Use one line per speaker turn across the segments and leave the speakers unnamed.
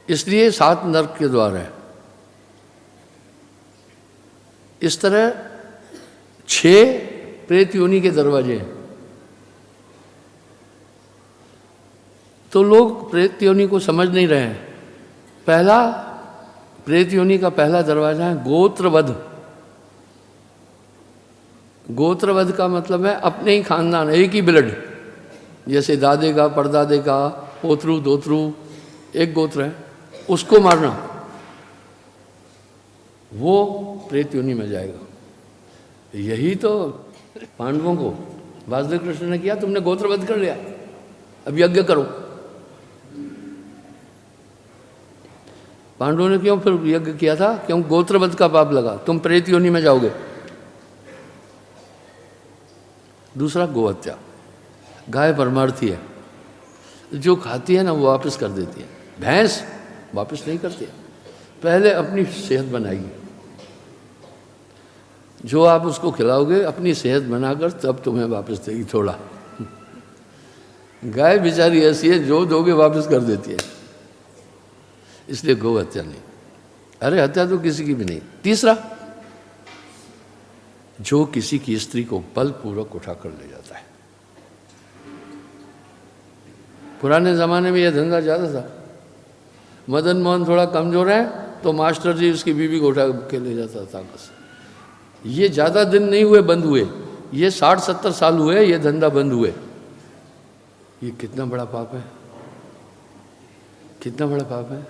इसलिए 7 नरक के द्वार है। इस तरह 6 प्रेत योनि के दरवाजे हैं। तो लोग प्रेत योनि को समझ नहीं रहे हैं। पहला प्रेत योनि का पहला दरवाजा है गोत्रवध। गोत्रवध का मतलब है अपने ही खानदान, एक ही ब्लड, जैसे दादे का, परदादे का, पोतरू दोतरू, एक गोत्र है, उसको मारना, वो प्रेत योनि में जाएगा। यही तो पांडवों को वासुदेव कृष्ण ने किया, तुमने गोत्रवध कर लिया, अब यज्ञ करो। पांडवों ने क्यों फिर यज्ञ किया था? क्यों? गोत्रवध का पाप लगा, तुम प्रेत योनि में जाओगे। दूसरा गोहत्या। गाय परमार्थी है, जो खाती है ना वो वापस कर देती है। भैंस वापस नहीं करती है, पहले अपनी सेहत बनाएगी। जो आप उसको खिलाओगे अपनी सेहत बनाकर तब तुम्हें वापस देगी थोड़ा। गाय बेचारी ऐसी है, जो दोगे वापस कर देती है, इसलिए गौ हत्या नहीं। अरे हत्या तो किसी की भी नहीं। तीसरा, जो किसी की स्त्री को बलपूर्वक उठाकर ले जाता है। पुराने जमाने में यह धंधा ज्यादा था। मदन मोहन थोड़ा कमजोर है तो मास्टर जी उसकी बीवी को उठा के ले जाता था बस। ये ज्यादा दिन नहीं हुए बंद हुए, ये 60-70 साल हुए ये धंधा बंद हुए। ये कितना बड़ा पाप है, कितना बड़ा पाप है।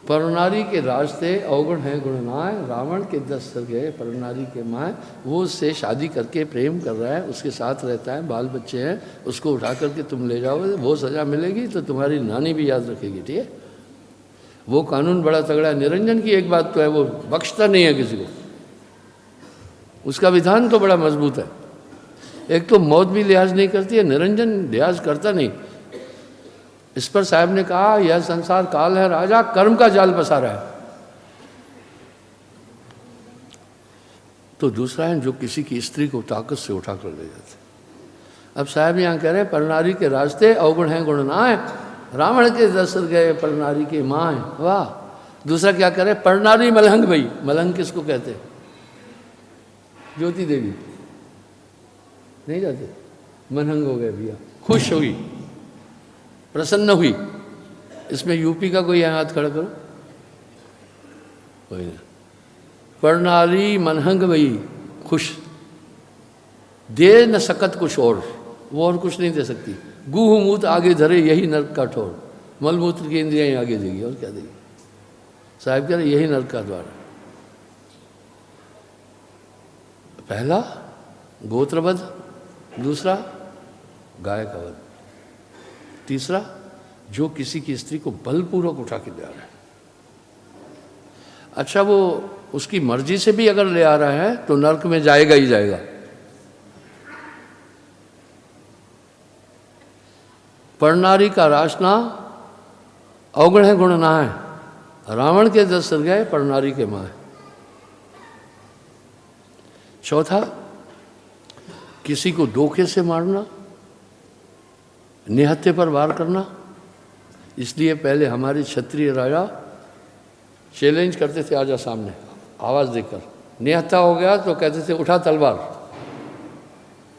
परनारी के रास्ते अवगुण है गुणनाय, रावण के 10 सर गए परनारी के माए। वो उससे शादी करके प्रेम कर रहा है, उसके साथ रहता है, बाल बच्चे हैं, उसको उठा करके तुम ले जाओगे, वो सज़ा मिलेगी तो तुम्हारी नानी भी याद रखेगी। ठीक है, वो कानून बड़ा तगड़ा है। निरंजन की एक बात तो है, वो बख्शता नहीं है किसी को, उसका विधान तो बड़ा मजबूत है। एक तो मौत भी लिहाज नहीं करती है, निरंजन लिहाज करता नहीं। इस पर साहब ने कहा, यह संसार काल है राजा, कर्म का जाल फंसा रहा है। तो दूसरा है जो किसी की स्त्री को ताकत से उठा कर ले जाते। अब साहब यहाँ कह रहे हैं परनारी के रास्ते अवगुण हैं गुण नाय, रावण के 10 सर गए परनारी के माए। वाह। दूसरा क्या करे, परनारी मलहंग। भाई मलहंग किसको कहते हैं? ज्योति देवी नहीं जाते, मलहंग हो गए भैया, खुश हुई, प्रसन्न हुई। इसमें यूपी का कोई हाथ खड़ा करो, कोई नहीं। परनारी मनहंग भई खुश, दे न सकत कुछ और, वो और कुछ नहीं दे सकती। गुह मूत आगे धरे यही नरक का ठोर, मलमूत्र की इंद्रियां आगे देगी और क्या देगी। साहब कह रहे यही नरक का द्वार है। पहला गोत्रवध, दूसरा गाय का वध, तीसरा जो किसी की स्त्री को बलपूर्वक उठा के ले आ रहा है। अच्छा, वो उसकी मर्जी से भी अगर ले आ रहा है तो नरक में जाएगा ही जाएगा। परनारी का रासना अवगुण है गुण ना है, रावण के 10 सर गए परनारी के माए। चौथा, किसी को धोखे से मारना, निहत्थे पर वार करना। इसलिए पहले हमारे क्षत्रिय राजा चैलेंज करते थे, आजा सामने, आवाज देकर। निहत्था हो गया तो कहते थे उठा तलवार,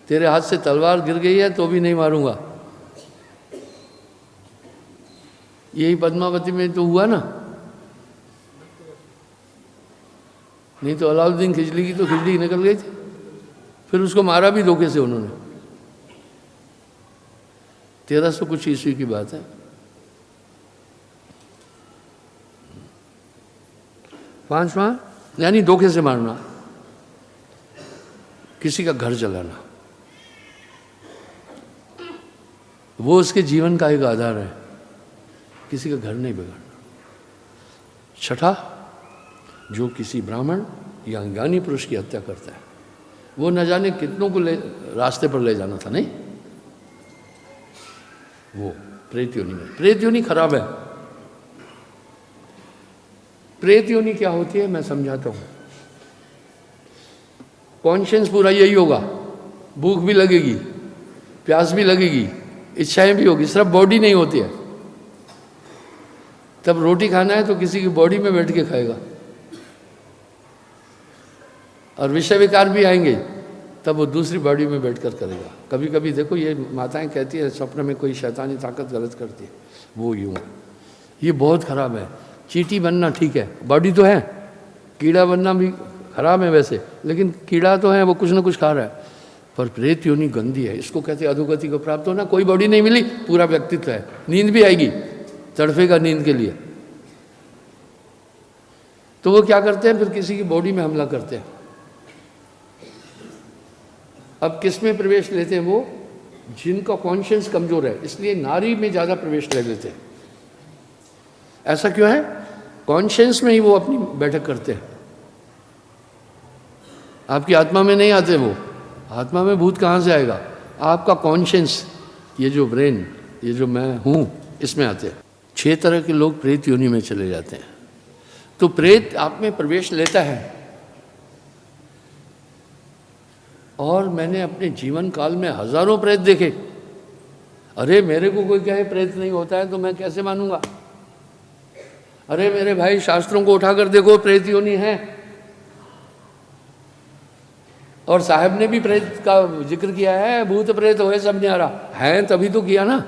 तेरे हाथ से तलवार गिर गई है तो भी नहीं मारूंगा। यही पद्मावती में तो हुआ ना, नहीं तो अलाउद्दीन खिचड़ी की तो खिचड़ी निकल गई थी, फिर उसको मारा भी धोखे से उन्होंने। 1300 कुछ ईस्वी की बात है। पांचवा यानी धोखे से मारना, किसी का घर जलाना, वो उसके जीवन का एक आधार है, किसी का घर नहीं बिगाड़ना। छठा, जो किसी ब्राह्मण या ज्ञानी पुरुष की हत्या करता है, वो न जाने कितनों को रास्ते पर ले जाना था, नहीं, वो प्रेत योनि में। प्रेत योनि खराब है। प्रेत योनि क्या होती है मैं समझाता हूं। कॉन्शियंस पूरा यही होगा, भूख भी लगेगी, प्यास भी लगेगी, इच्छाएं भी होगी, सिर्फ बॉडी नहीं होती है। तब रोटी खाना है तो किसी की बॉडी में बैठ के खाएगा, और विषय विकार भी आएंगे तब वो दूसरी बॉडी में बैठकर करेगा। कभी कभी देखो ये माताएं कहती है स्वप्न में कोई शैतानी ताकत गलत करती है, वो यूँ, ये बहुत खराब है। चींटी बनना ठीक है, बॉडी तो है, कीड़ा बनना भी खराब है वैसे, लेकिन कीड़ा तो है, वो कुछ ना कुछ खा रहा है। पर प्रेत योनि गंदी है, इसको कहते हैं अधोगति को प्राप्त होना। कोई बॉडी नहीं मिली, पूरा व्यक्तित्व है, नींद भी आएगी, तड़फेगा नींद के लिए। तो वो क्या करते हैं, फिर किसी की बॉडी में हमला करते हैं। अब किस में प्रवेश लेते हैं? वो जिनका कॉन्शियस कमजोर है, इसलिए नारी में ज़्यादा प्रवेश ले लेते हैं। ऐसा क्यों है? कॉन्शियस में ही वो अपनी बैठक करते हैं, आपकी आत्मा में नहीं आते। वो आत्मा में भूत कहाँ से आएगा? आपका कॉन्शियस, ये जो ब्रेन, ये जो मैं हूँ, इसमें आते हैं। 6 तरह के लोग प्रेत योनि में चले जाते हैं। तो प्रेत आप में प्रवेश लेता है, और मैंने अपने जीवन काल में हजारों प्रेत देखे। अरे मेरे को कोई कहे प्रेत नहीं होता है तो मैं कैसे मानूंगा? अरे मेरे भाई, शास्त्रों को उठाकर देखो, प्रेत योनि है। और साहब ने भी प्रेत का जिक्र किया है, भूत प्रेत होए सब न्यारा, है तभी तो किया ना।